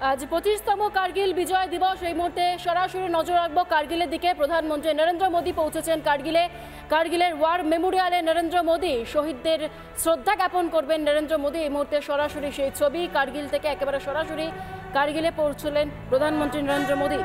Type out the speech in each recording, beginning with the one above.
আজ 25তম কার্গিল বিজয় দিবস। এই মুহূর্তে সরাসরি নজর রাখবো কার্গিলের দিকে। প্রধানমন্ত্রী নরেন্দ্র মোদী পৌঁছেছেন কার্গিলের ওয়ার মেমোরিয়ালে। নরেন্দ্র মোদী শহীদদের শ্রদ্ধা জ্ঞাপন করবেন। নরেন্দ্র মোদী এই মুহূর্তে সরাসরি সেই ছবি কার্গিল থেকে একেবারে সরাসরি কার্গিলে পৌঁছলেন প্রধানমন্ত্রী নরেন্দ্র মোদী।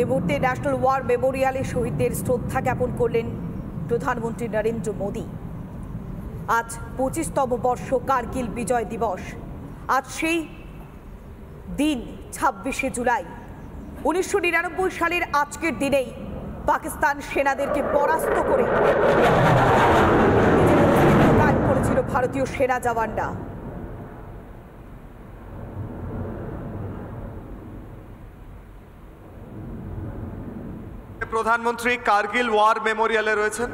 এই মুহূর্তে ন্যাশনাল ওয়ার মেমোরিয়ালে শহীদদের শ্রদ্ধা জ্ঞাপন করলেন প্রধানমন্ত্রী নরেন্দ্র মোদী। আজ 25তম বর্ষ কার্গিল বিজয় দিবস। আজ সেই দিন 26শে জুলাই 1999 সালের আজকের দিনেই পাকিস্তান সেনাদেরকে পরাস্ত করে কাজ করেছিল ভারতীয় সেনা জওয়ানরা। প্রধানমন্ত্রী কার্গিল ওয়ার মেমোরিয়ালে রয়েছেন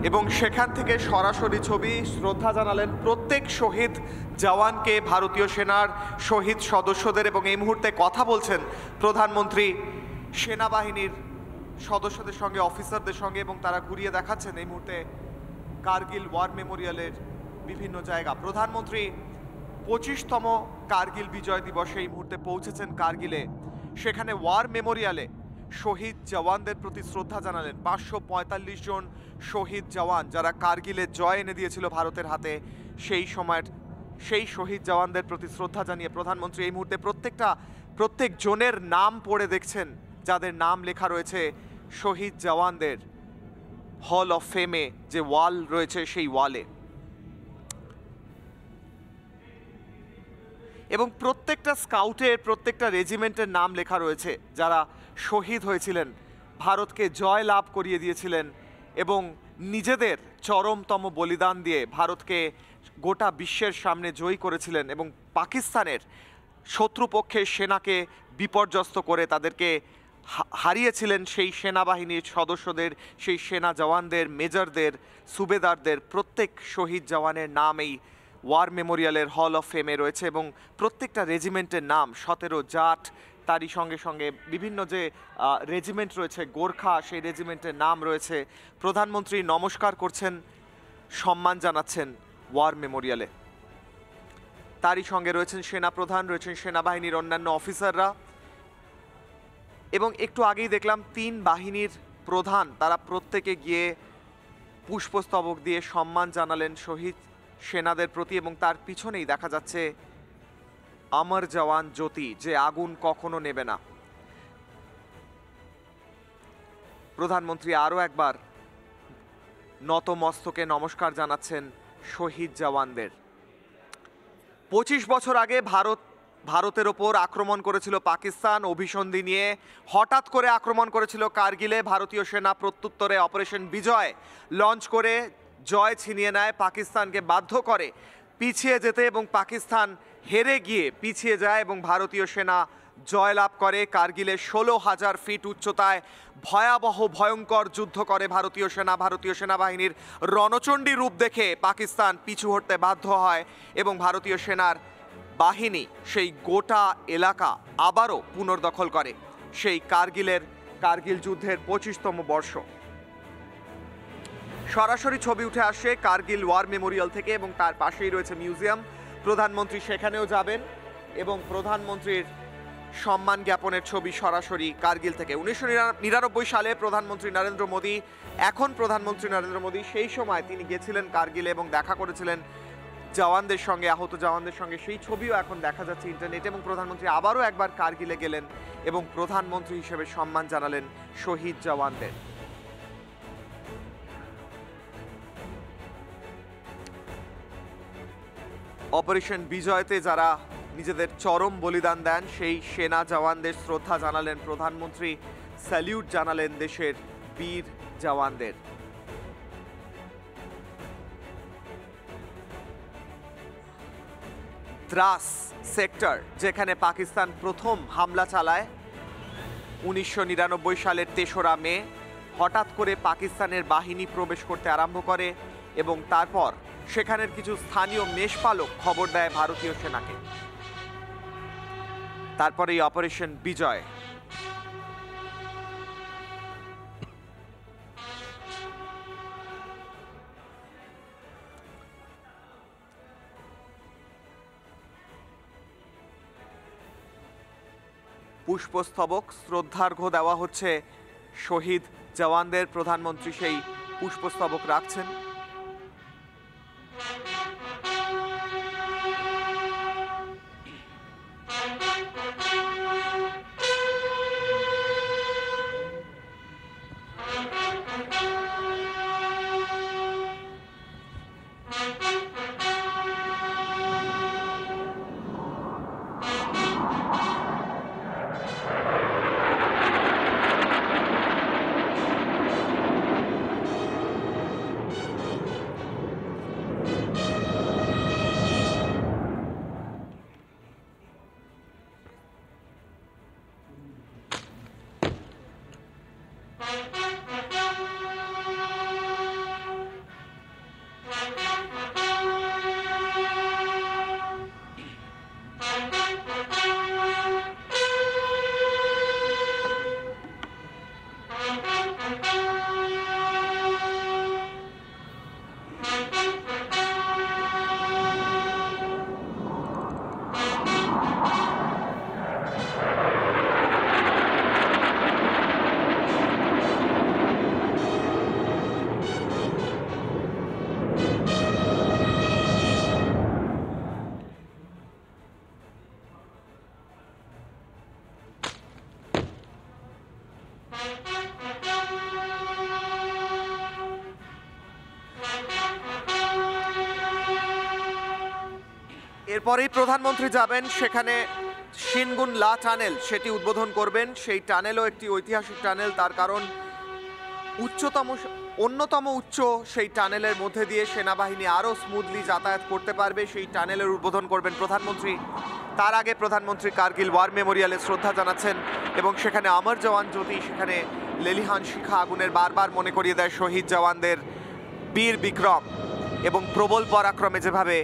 এবং সেখান থেকে সরাসরি ছবি শ্রদ্ধা জানালেন প্রত্যেক শহীদ জওয়ানকে, ভারতীয় সেনার শহীদ সদস্যদের। এবং এই মুহূর্তে কথা বলছেন প্রধানমন্ত্রী সেনাবাহিনীর সদস্যদের সঙ্গে, অফিসারদের সঙ্গে, এবং তারা ঘুরিয়ে দেখাচ্ছেন এই মুহূর্তে কার্গিল ওয়ার মেমোরিয়ালের বিভিন্ন জায়গা। প্রধানমন্ত্রী 25তম কার্গিল বিজয় দিবসে এই মুহূর্তে পৌঁছেছেন কার্গিলে। সেখানে ওয়ার মেমোরিয়ালে শহীদ জওয়ানদের প্রতি শ্রদ্ধা জানালেন। 545 জন শহীদ জওয়ান যারা কার্গিলে জয় এনে দিয়েছিল ভারতের হাতে, সেই শহীদ জওয়ানদের প্রতি শ্রদ্ধা জানিয়ে প্রধানমন্ত্রী এই মুহূর্তে প্রত্যেক জনের নাম পড়ে দেখছেন, যাদের নাম লেখা রয়েছে শহীদ জওয়ানদের হল অফ ফেমে যে ওয়াল রয়েছে সেই ওয়ালে। এবং প্রত্যেকটা স্কাউটের, প্রত্যেকটা রেজিমেন্টের নাম লেখা রয়েছে যারা শহীদ হয়েছিলেন, ভারতকে জয় লাভ করিয়ে দিয়েছিলেন এবং নিজেদের চরমতম বলিদান দিয়ে ভারতকে গোটা বিশ্বের সামনে জয়ী করেছিলেন এবং পাকিস্তানের শত্রুপক্ষের সেনাকে বিপর্যস্ত করে তাদেরকে হারিয়েছিলেন সেই সেনাবাহিনীর সদস্যদের, সেই সেনা জওয়ানদের, মেজরদের, সুবেদারদের প্রত্যেক শহীদ জওয়ানের নাম এই ওয়ার মেমোরিয়ালের হল অফ ফেমে রয়েছে এবং প্রত্যেকটা রেজিমেন্টের নাম 17 জাট, তারই সঙ্গে সঙ্গে বিভিন্ন যে রেজিমেন্ট রয়েছে গোর্খা, সেই রেজিমেন্টের নাম রয়েছে। প্রধানমন্ত্রী নমস্কার করছেন, সম্মান জানাচ্ছেন ওয়ার মেমোরিয়ালে। তারই সঙ্গে রয়েছেন সেনাপ্রধান, রয়েছেন সেনাবাহিনীর অন্যান্য অফিসাররা এবং একটু আগেই দেখলাম 3 বাহিনীর প্রধান, তারা প্রত্যেকে গিয়ে পুষ্পস্তবক দিয়ে সম্মান জানালেন শহীদ সেনাদের প্রতি এবং তার পিছনেই দেখা যাচ্ছে অমর জওয়ান জ্যোতি, যে আগুন কখনো নেবে না। প্রধানমন্ত্রী আরও একবার নতমস্তকে নমস্কার জানাচ্ছেন শহীদ জওয়ানদের। 25 বছর আগে ভারতের ওপর আক্রমণ করেছিল পাকিস্তান, অভিসন্ধি নিয়ে হঠাৎ করে আক্রমণ করেছিল কার্গিলে। ভারতীয় সেনা প্রত্যুত্তরে অপারেশন বিজয় লঞ্চ করে জয় ছিনিয়ে নেয়, পাকিস্তানকে বাধ্য করে পিছিয়ে যেতে এবং পাকিস্তান হেরে গিয়ে পিছিয়ে যায় এবং ভারতীয় সেনা জয়লাভ করে। কার্গিলে 16,000 ফিট উচ্চতায় ভয়াবহ ভয়ঙ্কর যুদ্ধ করে ভারতীয় সেনা। ভারতীয় সেনাবাহিনীর রণচণ্ডী রূপ দেখে পাকিস্তান পিছু হটতে বাধ্য হয় এবং ভারতীয় সেনার বাহিনী সেই গোটা এলাকা আবারও পুনর্দখল করে। সেই কার্গিল যুদ্ধের 25তম বর্ষ। সরাসরি ছবি উঠে আসে কার্গিল ওয়ার মেমোরিয়াল থেকে এবং তার পাশেই রয়েছে মিউজিয়াম। প্রধানমন্ত্রী সেখানেও যাবেন এবং প্রধানমন্ত্রীর সম্মান জ্ঞাপনের ছবি সরাসরি কার্গিল থেকে। 1999 সালে প্রধানমন্ত্রী নরেন্দ্র মোদী, এখন প্রধানমন্ত্রী নরেন্দ্র মোদী, সেই সময় তিনি গেছিলেন কার্গিলে এবং দেখা করেছিলেন জওয়ানদের সঙ্গে, আহত জওয়ানদের সঙ্গে। সেই ছবিও এখন দেখা যাচ্ছে ইন্টারনেটে এবং প্রধানমন্ত্রী আবারও একবার কার্গিলে গেলেন এবং প্রধানমন্ত্রী হিসেবে সম্মান জানালেন শহীদ জওয়ানদের। অপারেশন বিজয়তে যারা নিজেদের চরম বলিদান দেন সেই সেনা জওয়ানদের শ্রদ্ধা জানালেন প্রধানমন্ত্রী, স্যালিউট জানালেন দেশের বীর জওয়ানদের। দ্রাস সেক্টর, যেখানে পাকিস্তান প্রথম হামলা চালায় 1999 সালের 3রা মে, হঠাৎ করে পাকিস্তানের বাহিনী প্রবেশ করতে আরম্ভ করে এবং তারপর সেখানের কিছু স্থানীয় মেষপালক খবর দেয় ভারতীয় সেনাকে। তারপরে এই অপারেশন বিজয়। পুষ্পস্তবক শ্রদ্ধার্ঘ্য দেওয়া হচ্ছে শহীদ জওয়ানদের। প্রধানমন্ত্রী সেই পুষ্পস্তবক রাখছেন। এরপরেই প্রধানমন্ত্রী যাবেন সেখানে শিনগুন লা টানেল, সেটি উদ্বোধন করবেন। সেই টানেলও একটি ঐতিহাসিক টানেল, তার কারণ অন্যতম উচ্চ সেই টানেলের মধ্যে দিয়ে সেনাবাহিনী আরও স্মুথলি যাতায়াত করতে পারবে। সেই টানেলের উদ্বোধন করবেন প্রধানমন্ত্রী। তার আগে প্রধানমন্ত্রী কার্গিল ওয়ার মেমোরিয়ালে শ্রদ্ধা জানাচ্ছেন এবং সেখানে অমর জওয়ান জ্যোতি, সেখানে লেলিহান শিখা আগুনের বারবার মনে করিয়ে দেয় শহীদ জওয়ানদের বীর বিক্রম এবং প্রবল পরাক্রমে যেভাবে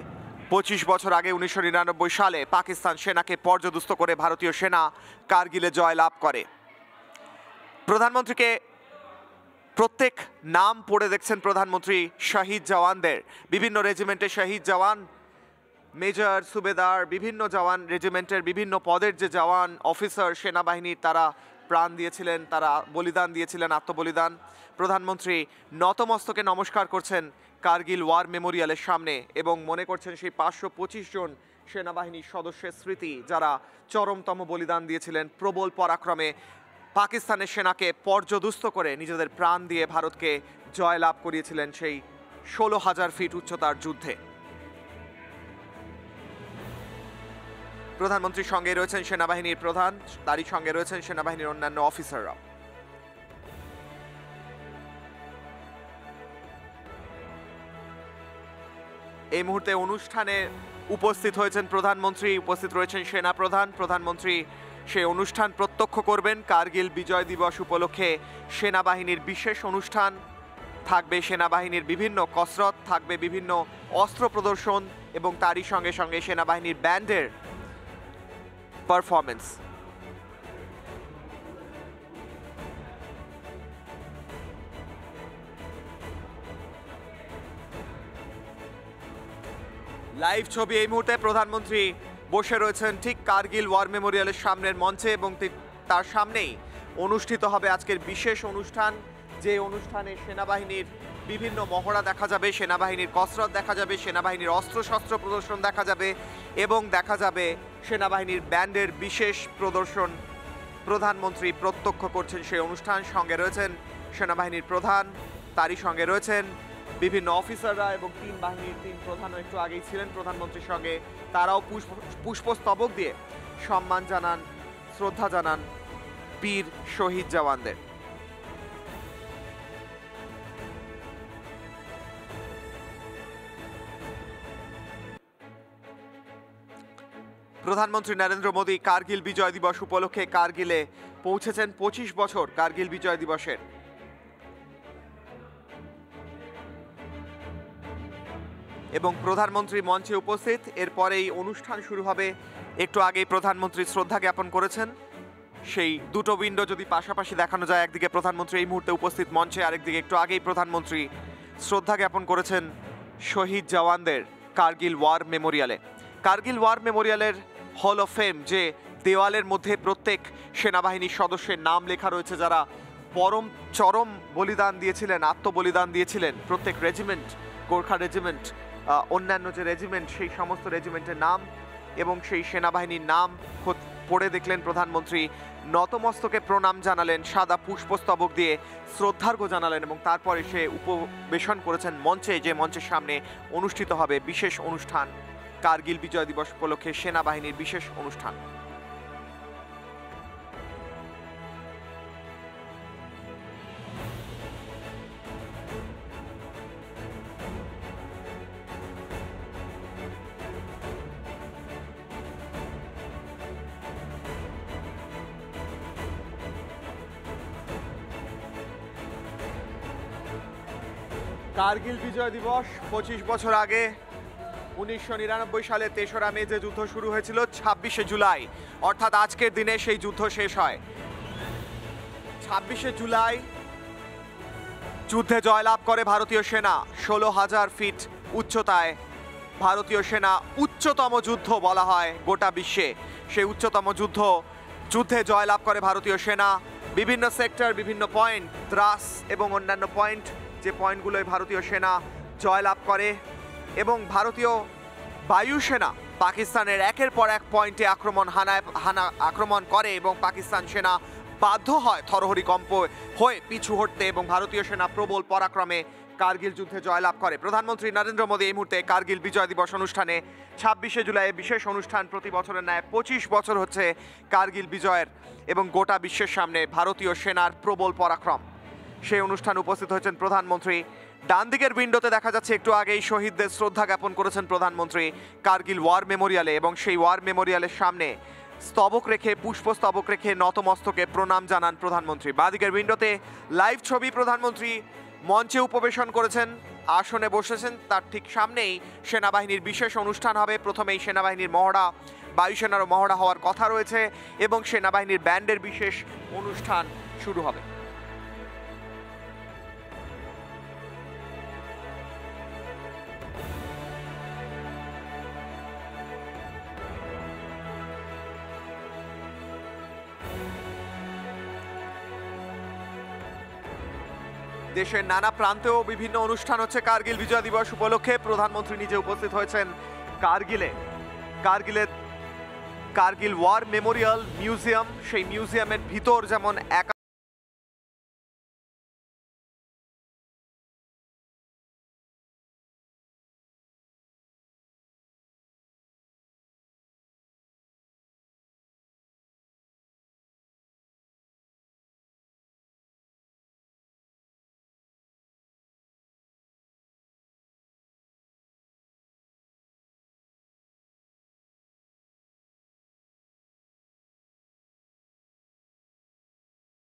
25 বছর আগে 1999 সালে পাকিস্তান সেনাকে পর্যদুস্ত করে ভারতীয় সেনা কার্গিলে জয় লাভ করে। প্রধানমন্ত্রীকে প্রত্যেক নাম পড়ে দেখছেন প্রধানমন্ত্রী শহীদ জওয়ানদের, বিভিন্ন রেজিমেন্টের শহীদ জওয়ান, মেজর, সুবেদার, বিভিন্ন জওয়ান, রেজিমেন্টের বিভিন্ন পদের যে জওয়ান, অফিসার, সেনাবাহিনীর তারা প্রাণ দিয়েছিলেন, তারা বলিদান দিয়েছিলেন, আত্মবলিদান। প্রধানমন্ত্রী নতমস্তকে নমস্কার করছেন কার্গিল ওয়ার মেমোরিয়ালের সামনে এবং মনে করছেন সেই 525 জন সেনাবাহিনীর সদস্যের স্মৃতি যারা চরমতম বলিদান দিয়েছিলেন, প্রবল পরাক্রমে পাকিস্তানের সেনাকে পর্যদুস্ত করে নিজেদের প্রাণ দিয়ে ভারতকে জয়লাভ করিয়েছিলেন সেই 16,000 ফিট উচ্চতার যুদ্ধে। প্রধানমন্ত্রীর সঙ্গে রয়েছেন সেনাবাহিনীর প্রধান, তারই সঙ্গে রয়েছেন সেনাবাহিনীর অন্যান্য অফিসাররা। এই মুহূর্তে অনুষ্ঠানে উপস্থিত হয়েছেন প্রধানমন্ত্রী, উপস্থিত রয়েছেন সেনা প্রধান। প্রধানমন্ত্রী সেই অনুষ্ঠান প্রত্যক্ষ করবেন। কার্গিল বিজয় দিবস উপলক্ষে সেনাবাহিনীর বিশেষ অনুষ্ঠান থাকবে, সেনাবাহিনীর বিভিন্ন কসরত থাকবে, বিভিন্ন অস্ত্র প্রদর্শন এবং তারই সঙ্গে সঙ্গে সেনাবাহিনীর ব্যান্ডের পারফরমেন্স। লাইভ ছবি এই মুহূর্তে প্রধানমন্ত্রী বসে রয়েছেন ঠিক কার্গিল ওয়ার মেমোরিয়ালের সামনের মঞ্চে এবং তার সামনেই অনুষ্ঠিত হবে আজকের বিশেষ অনুষ্ঠান, যে অনুষ্ঠানে সেনাবাহিনীর বিভিন্ন মহড়া দেখা যাবে, সেনাবাহিনীর কসরত দেখা যাবে, সেনাবাহিনীর অস্ত্রশস্ত্র প্রদর্শন দেখা যাবে এবং দেখা যাবে সেনাবাহিনীর ব্যান্ডের বিশেষ প্রদর্শন। প্রধানমন্ত্রী প্রত্যক্ষ করছেন সেই অনুষ্ঠান। সঙ্গে রয়েছেন সেনাবাহিনীর প্রধান, তারই সঙ্গে রয়েছেন বিভিন্ন অফিসাররা এবং তিন বাহিনীর তিন প্রধানও একটু আগেই ছিলেন প্রধানমন্ত্রীর সঙ্গে। তারাও পুষ্পস্তবক দিয়ে সম্মান জানান, শ্রদ্ধা জানান বীর শহীদ জওয়ানদের। প্রধানমন্ত্রী নরেন্দ্র মোদী কার্গিল বিজয় দিবস উপলক্ষে কার্গিলে পৌঁছেছেন। 25 বছর কার্গিল বিজয় দিবসের। এবং প্রধানমন্ত্রী মঞ্চে উপস্থিত, এরপরেই অনুষ্ঠান শুরু হবে। একটু আগেই প্রধানমন্ত্রী শ্রদ্ধা জ্ঞাপন করেছেন। সেই দুটো উইন্ডো যদি পাশাপাশি দেখানো যায়, একদিকে প্রধানমন্ত্রী এই মুহূর্তে উপস্থিত মঞ্চে, আরেকদিকে একটু আগেই প্রধানমন্ত্রী শ্রদ্ধা জ্ঞাপন করেছেন শহীদ জওয়ানদের Kargil war মেমোরিয়ালে। Kargil war মেমোরিয়ালের hall of fame, যে দেওয়ালের মধ্যে প্রত্যেক সেনাবাহিনীর সদস্যের নাম লেখা রয়েছে যারা চরম বলিদান দিয়েছিলেন, আত্মবলিদান দিয়েছিলেন। প্রত্যেক রেজিমেন্ট, গোর্খা রেজিমেন্ট, অন্যান্য যে রেজিমেন্ট, সেই সমস্ত রেজিমেন্টের নাম এবং সেই সেনাবাহিনীর নাম পড়ে দেখলেন প্রধানমন্ত্রী, নতমস্তকে প্রণাম জানালেন, সাদা পুষ্পস্তবক দিয়ে শ্রদ্ধার্ঘ্য জানালেন এবং তারপরে সে উপবেশন করেছেন মঞ্চে, যে মঞ্চের সামনে অনুষ্ঠিত হবে বিশেষ অনুষ্ঠান, কার্গিল বিজয় দিবস উপলক্ষে সেনাবাহিনীর বিশেষ অনুষ্ঠান। কার্গিল বিজয় দিবস 25 বছর আগে 1999 সালে 3রা মে যে যুদ্ধ শুরু হয়েছিল, 26শে জুলাই অর্থাৎ আজকের দিনে সেই যুদ্ধ শেষ হয়। 26শে জুলাই যুদ্ধে জয়লাভ করে ভারতীয় সেনা। 16,000 ফিট উচ্চতায় ভারতীয় সেনা, উচ্চতম যুদ্ধ বলা হয় গোটা বিশ্বে। সেই উচ্চতম যুদ্ধে জয়লাভ করে ভারতীয় সেনা। বিভিন্ন সেক্টর, বিভিন্ন পয়েন্ট, দ্রাস এবং অন্যান্য পয়েন্ট, যে পয়েন্টগুলোয় ভারতীয় সেনা জয়লাভ করে এবং ভারতীয় বায়ুসেনা পাকিস্তানের একের পর এক পয়েন্টে আক্রমণ করে এবং পাকিস্তান সেনা বাধ্য হয় থরহরিকম্প হয়ে পিছু হটতে এবং ভারতীয় সেনা প্রবল পরাক্রমে কার্গিল যুদ্ধে জয়লাভ করে। প্রধানমন্ত্রী নরেন্দ্র মোদী এই মুহূর্তে কার্গিল বিজয় দিবস অনুষ্ঠানে 26শে জুলাই বিশেষ অনুষ্ঠান, প্রতি বছরের ন্যায় 25 বছর হচ্ছে কার্গিল বিজয়ের এবং গোটা বিশ্বের সামনে ভারতীয় সেনার প্রবল পরাক্রম। সেই অনুষ্ঠানে উপস্থিত হয়েছেন প্রধানমন্ত্রী ডান দিকের উইন্ডোতে দেখা যাচ্ছে একটু আগেই শহীদদের শ্রদ্ধা জ্ঞাপন করেছেন প্রধানমন্ত্রী কার্গিল ওয়ার মেমোরিয়ালে, এবং সেই ওয়ার মেমোরিয়ালের সামনে স্তবক রেখে পুষ্পস্তবক রেখে নতমস্তকে প্রণাম জানান প্রধানমন্ত্রী। বাঁদিকের উইন্ডোতে লাইভ ছবি, প্রধানমন্ত্রী মঞ্চে উপবেশন করেছেন, আসনে বসেছেন, তার ঠিক সামনেই সেনাবাহিনীর বিশেষ অনুষ্ঠান হবে। প্রথমেই সেনাবাহিনীর মহড়া, বায়ুসেনারও মহড়া হওয়ার কথা রয়েছে এবং সেনাবাহিনীর ব্যান্ডের বিশেষ অনুষ্ঠান শুরু হবে। দেশের নানা প্রান্তেও বিভিন্ন অনুষ্ঠান হচ্ছে কার্গিল বিজয় দিবস উপলক্ষে। প্রধানমন্ত্রী নিজে উপস্থিত হয়েছেন কার্গিল ওয়ার মেমোরিয়াল মিউজিয়াম, সেই মিউজিয়ামের ভিতর যেমন